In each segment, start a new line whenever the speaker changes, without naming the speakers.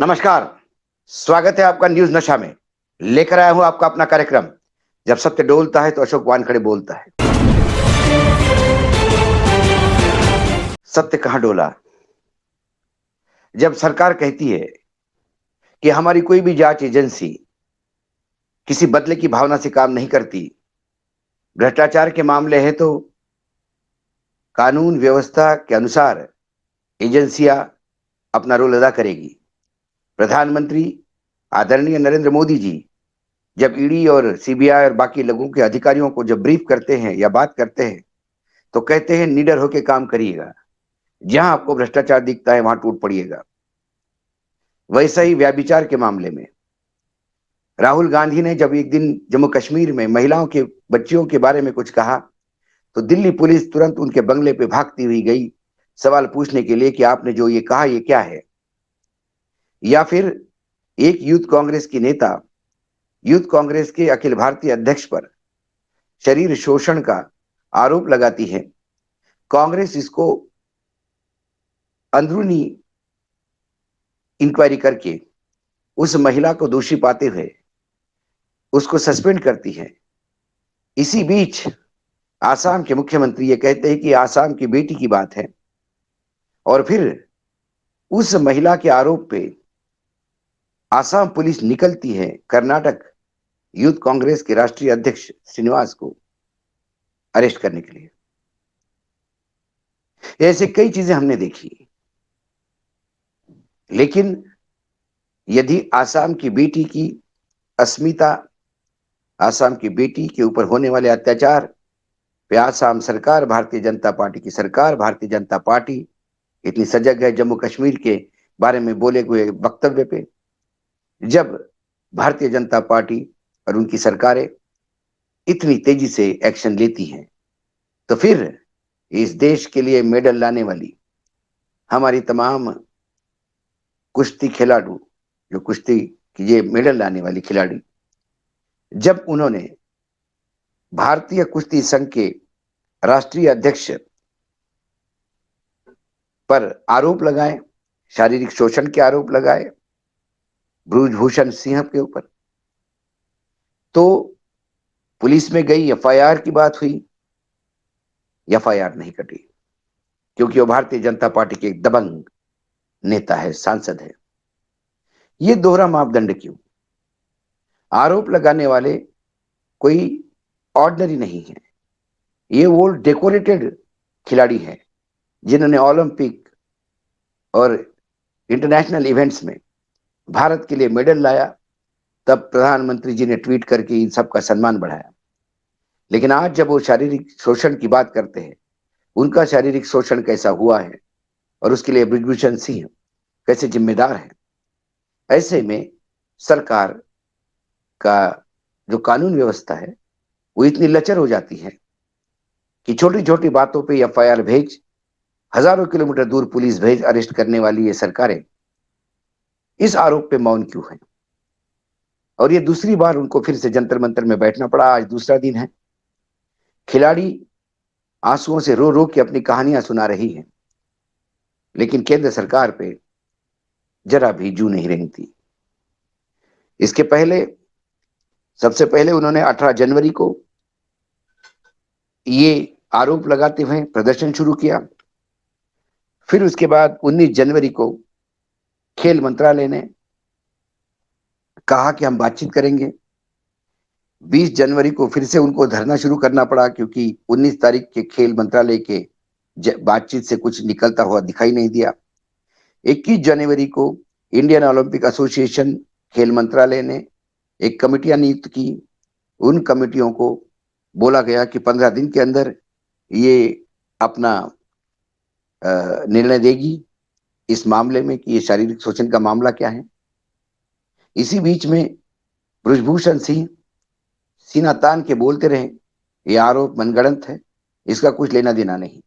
नमस्कार। स्वागत है आपका न्यूज नशा में। लेकर आया हूं आपका अपना कार्यक्रम। जब सत्य डोलता है तो अशोक वानखड़े बोलता है। सत्य कहां डोला? जब सरकार कहती है कि हमारी कोई भी जांच एजेंसी किसी बदले की भावना से काम नहीं करती, भ्रष्टाचार के मामले हैं तो कानून व्यवस्था के अनुसार एजेंसियां अपना रोल अदा करेगी। प्रधानमंत्री आदरणीय नरेंद्र मोदी जी जब ईडी और सीबीआई और बाकी लोगों के अधिकारियों को जब ब्रीफ करते हैं या बात करते हैं तो कहते हैं निडर होकर काम करिएगा, जहां आपको भ्रष्टाचार दिखता है वहां टूट पड़िएगा। वैसा ही व्याभिचार के मामले में राहुल गांधी ने जब एक दिन जम्मू कश्मीर में महिलाओं के बच्चियों के बारे में कुछ कहा तो दिल्ली पुलिस तुरंत उनके बंगले पे भागती हुई गई सवाल पूछने के लिए कि आपने जो ये कहा ये क्या है। या फिर एक यूथ कांग्रेस की नेता यूथ कांग्रेस के अखिल भारतीय अध्यक्ष पर शरीर शोषण का आरोप लगाती है। कांग्रेस इसको अंदरूनी इंक्वायरी करके उस महिला को दोषी पाते हुए उसको सस्पेंड करती है। इसी बीच आसाम के मुख्यमंत्री ये कहते हैं कि आसाम की बेटी की बात है और फिर उस महिला के आरोप पे आसाम पुलिस निकलती है कर्नाटक यूथ कांग्रेस के राष्ट्रीय अध्यक्ष श्रीनिवास को अरेस्ट करने के लिए। ऐसे कई चीजें हमने देखी, लेकिन यदि आसाम की बेटी की अस्मिता, आसाम की बेटी के ऊपर होने वाले अत्याचार पे आसाम सरकार, भारतीय जनता पार्टी की सरकार, भारतीय जनता पार्टी इतनी सजग है जम्मू कश्मीर के बारे में बोले हुए वक्तव्य पे, जब भारतीय जनता पार्टी और उनकी सरकारें इतनी तेजी से एक्शन लेती हैं तो फिर इस देश के लिए मेडल लाने वाली हमारी तमाम कुश्ती खिलाड़ू, जो कुश्ती की ये मेडल लाने वाली खिलाड़ी, जब उन्होंने भारतीय कुश्ती संघ के राष्ट्रीय अध्यक्ष पर आरोप लगाए, शारीरिक शोषण के आरोप लगाए ब्रजभूषण सिंह के ऊपर, तो पुलिस में गई, एफआईआर की बात हुई, एफआईआर नहीं कटी क्योंकि वो भारतीय जनता पार्टी के एक दबंग नेता है, सांसद है। ये दोहरा मापदंड क्यों? आरोप लगाने वाले कोई ऑर्डिनरी नहीं है, ये वो डेकोरेटेड खिलाड़ी हैं जिन्होंने ओलंपिक और इंटरनेशनल इवेंट्स में भारत के लिए मेडल लाया। तब प्रधानमंत्री जी ने ट्वीट करके इन सब का सम्मान बढ़ाया। लेकिन आज जब वो शारीरिक शोषण की बात करते हैं, उनका शारीरिक शोषण कैसा हुआ है और उसके लिए ब्रजभूषण सिंह कैसे जिम्मेदार है, ऐसे में सरकार का जो कानून व्यवस्था है वो इतनी लचर हो जाती है कि छोटी छोटी बातों पे एफआईआर भेज, हजारों किलोमीटर दूर पुलिस भेज अरेस्ट करने वाली ये सरकारें इस आरोप पे मौन क्यों है? और ये दूसरी बार उनको फिर से जंतर मंतर में बैठना पड़ा। आज दूसरा दिन है, खिलाड़ी आंसुओं से रो रो के अपनी कहानियां सुना रही है, लेकिन केंद्र सरकार पे जरा भी जू नहीं रेंगती। इसके पहले, सबसे पहले उन्होंने 18 जनवरी को ये आरोप लगाते हुए प्रदर्शन शुरू किया। फिर उसके बाद 19 जनवरी को खेल मंत्रालय ने कहा कि हम बातचीत करेंगे। 20 जनवरी को फिर से उनको धरना शुरू करना पड़ा क्योंकि 19 तारीख के खेल मंत्रालय के बातचीत से कुछ निकलता हुआ दिखाई नहीं दिया। 21 जनवरी को इंडियन ओलंपिक एसोसिएशन खेल मंत्रालय ने एक कमेटियां नियुक्त की। उन कमेटियों को बोला गया कि 15 दिन के अंदर ये अपना निर्णय देगी इस मामले में कि ये शारीरिक शोषण का मामला क्या है। इसी बीच में ब्रजभूषण सिंह सीना तान के बोलते रहे ये आरोप मनगढ़ंत है, इसका कुछ लेना देना नहीं।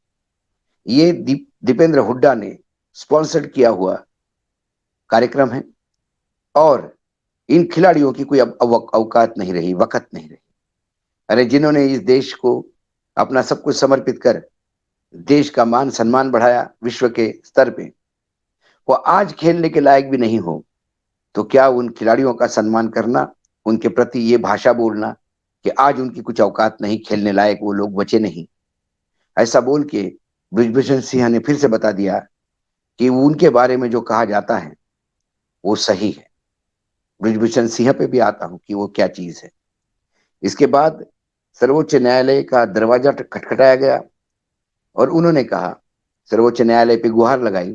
ये दीपेंद्र हुड्डा ने स्पॉन्सर्ड किया हुआ कार्यक्रम है और इन खिलाड़ियों की कोई अब औकात नहीं रही, वक़्त नहीं रही। अरे जिन्होंने इस देश को अपना सब कुछ समर्पित कर देश का मान सम्मान बढ़ाया विश्व के स्तर पे, वो आज खेलने के लायक भी नहीं हो तो क्या उन खिलाड़ियों का सम्मान करना, उनके प्रति ये भाषा बोलना कि आज उनकी कुछ औकात नहीं, खेलने लायक वो लोग बचे नहीं, ऐसा बोल के ब्रिजभूषण सिंह ने फिर से बता दिया कि उनके बारे में जो कहा जाता है वो सही है। ब्रिजभूषण सिंह पे भी आता हूं कि वो क्या चीज है। इसके बाद सर्वोच्च न्यायालय का दरवाजा खटखटाया गया और उन्होंने कहा, सर्वोच्च न्यायालय पे गुहार लगाई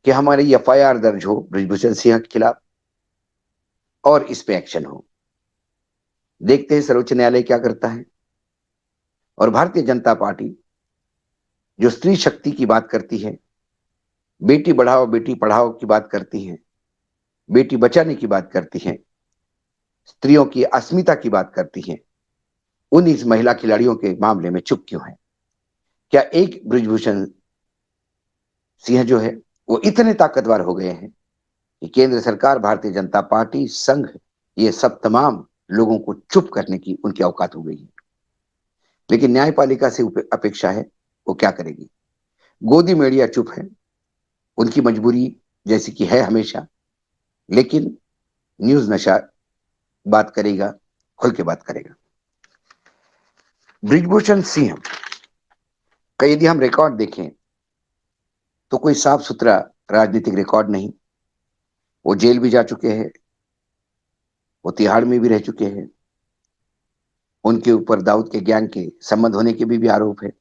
कि हमारी एफआईआर दर्ज हो ब्रिजभूषण सिंह के खिलाफ और इस पे एक्शन हो। देखते हैं सर्वोच्च न्यायालय क्या करता है। और भारतीय जनता पार्टी जो स्त्री शक्ति की बात करती है, बेटी बढ़ाओ बेटी पढ़ाओ की बात करती है, बेटी बचाने की बात करती है, स्त्रियों की अस्मिता की बात करती है, उन इस महिला खिलाड़ियों के मामले में चुप क्यों है? क्या एक ब्रिजभूषण सिंह जो है वो इतने ताकतवर हो गए हैं कि केंद्र सरकार, भारतीय जनता पार्टी, संघ, ये सब तमाम लोगों को चुप करने की उनकी औकात हो गई है? लेकिन न्यायपालिका से अपेक्षा है, वो क्या करेगी? गोदी मीडिया चुप है, उनकी मजबूरी जैसी कि है हमेशा। लेकिन न्यूज नशा बात करेगा, खुल के बात करेगा। ब्रिजभूषण सिंह का यदि हम रिकॉर्ड देखें तो कोई साफ सुथरा राजनीतिक रिकॉर्ड नहीं। वो जेल भी जा चुके हैं, वो तिहाड़ में भी रह चुके हैं, उनके ऊपर दाऊद के गैंग के संबंध होने के भी आरोप है।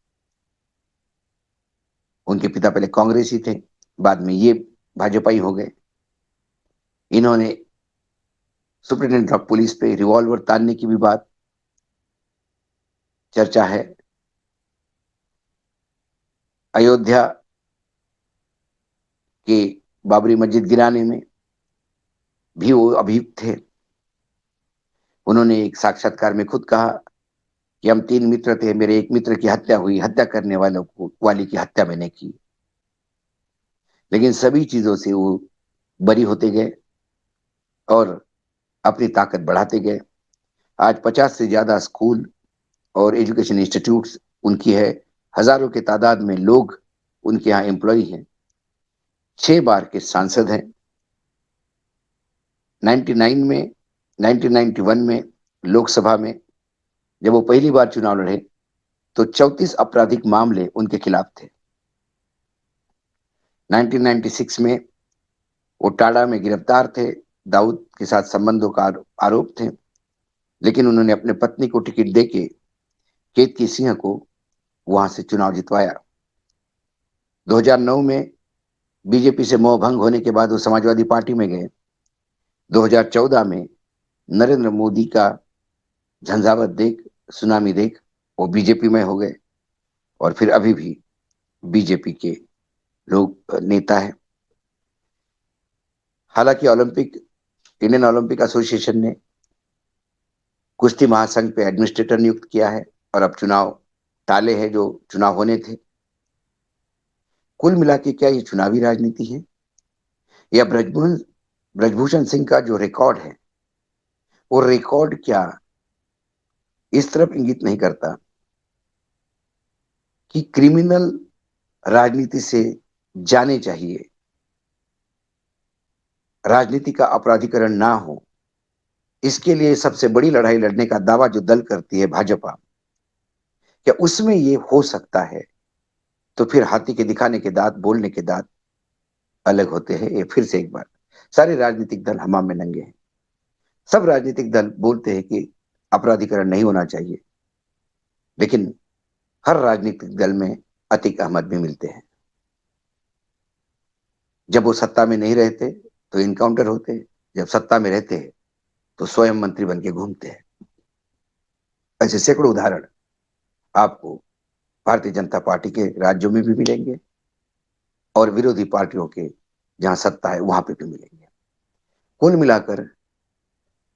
उनके पिता पहले कांग्रेसी थे, बाद में ये भाजपाई हो गए। इन्होंने सुप्रिंटेंडेंट ऑफ पुलिस पे रिवॉल्वर तानने की भी बात चर्चा है। अयोध्या के बाबरी मस्जिद गिराने में भी वो अभियुक्त थे। उन्होंने एक साक्षात्कार में खुद कहा कि हम 3 मित्र थे, मेरे एक मित्र की हत्या हुई, हत्या करने वाली की हत्या मैंने की। लेकिन सभी चीजों से वो बरी होते गए और अपनी ताकत बढ़ाते गए। आज 50 से ज्यादा स्कूल और एजुकेशन इंस्टीट्यूट्स उनकी है, हजारों के तादाद में लोग उनके यहाँ एम्प्लॉय हैं, 6 बार के सांसद हैं। 99 में 1991 में लोकसभा में जब वो पहली बार चुनाव लड़े तो 34 आपराधिक मामले उनके खिलाफ थे। 1996 में वो टाडा में गिरफ्तार थे, दाऊद के साथ संबंधों का आरोप थे, लेकिन उन्होंने अपने पत्नी को टिकट देके केतकी सिंह को वहां से चुनाव जितवाया। 2009 में बीजेपी से मोह भंग होने के बाद वो समाजवादी पार्टी में गए। 2014 में नरेंद्र मोदी का झंझावात देख, सुनामी देख वो बीजेपी में हो गए और फिर अभी भी बीजेपी के लोग नेता है। हालांकि इंडियन ओलंपिक एसोसिएशन ने कुश्ती महासंघ पे एडमिनिस्ट्रेटर नियुक्त किया है और अब चुनाव टाले हैं जो चुनाव होने थे। कुल मिला के क्या ये चुनावी राजनीति है या ब्रजभूषण सिंह का जो रिकॉर्ड है वो रिकॉर्ड क्या इस तरफ इंगित नहीं करता कि क्रिमिनल राजनीति से जाने चाहिए, राजनीति का अपराधीकरण ना हो। इसके लिए सबसे बड़ी लड़ाई लड़ने का दावा जो दल करती है भाजपा, क्या उसमें ये हो सकता है? तो फिर हाथी के दिखाने के दांत, बोलने के दांत अलग होते हैं। ये फिर से एक बार, सारे राजनीतिक दल हमाम में नंगे हैं। सब राजनीतिक दल बोलते हैं कि अपराधीकरण नहीं होना चाहिए, लेकिन हर राजनीतिक दल में अतीक अहमद भी मिलते हैं। जब वो सत्ता में नहीं रहते तो इनकाउंटर होते हैं, जब सत्ता में रहते हैं तो स्वयं मंत्री बन के घूमते हैं। ऐसे सैकड़ों उदाहरण आपको भारतीय जनता पार्टी के राज्यों में भी मिलेंगे और विरोधी पार्टियों के जहां सत्ता है वहां पे भी मिलेंगे। कुल मिलाकर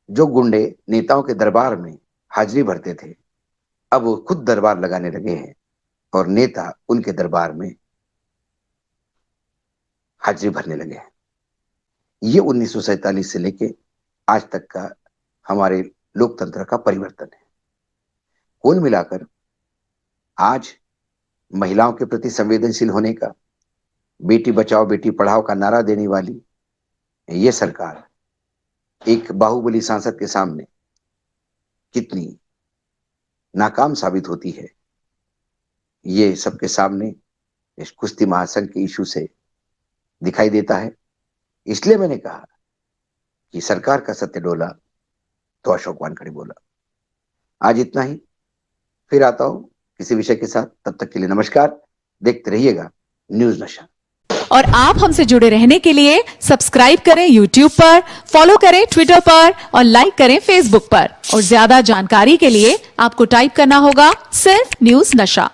जो गुंडे नेताओं के दरबार में हाजिरी भरते थे, अब वो खुद दरबार लगाने लगे हैं और नेता उनके दरबार में हाजिरी भरने लगे हैं। ये 1947 से लेके आज तक का हमारे लोकतंत्र का परिवर्तन है। कुल मिलाकर आज महिलाओं के प्रति संवेदनशील होने का, बेटी बचाओ बेटी पढ़ाओ का नारा देने वाली ये सरकार एक बाहुबली सांसद के सामने कितनी नाकाम साबित होती है, ये सबके सामने इस कुश्ती महासंघ के इशू से दिखाई देता है। इसलिए मैंने कहा कि सरकार का सत्य डोला तो अशोक वानखड़े बोला। आज इतना ही, फिर आता हूं किसी विषय के साथ। तब तक के लिए नमस्कार। देखते रहिएगा न्यूज नशा।
और आप हमसे जुड़े रहने के लिए सब्सक्राइब करें YouTube पर, फॉलो करें Twitter पर और लाइक करें Facebook पर। और ज्यादा जानकारी के लिए आपको टाइप करना होगा सिर्फ न्यूज नशा।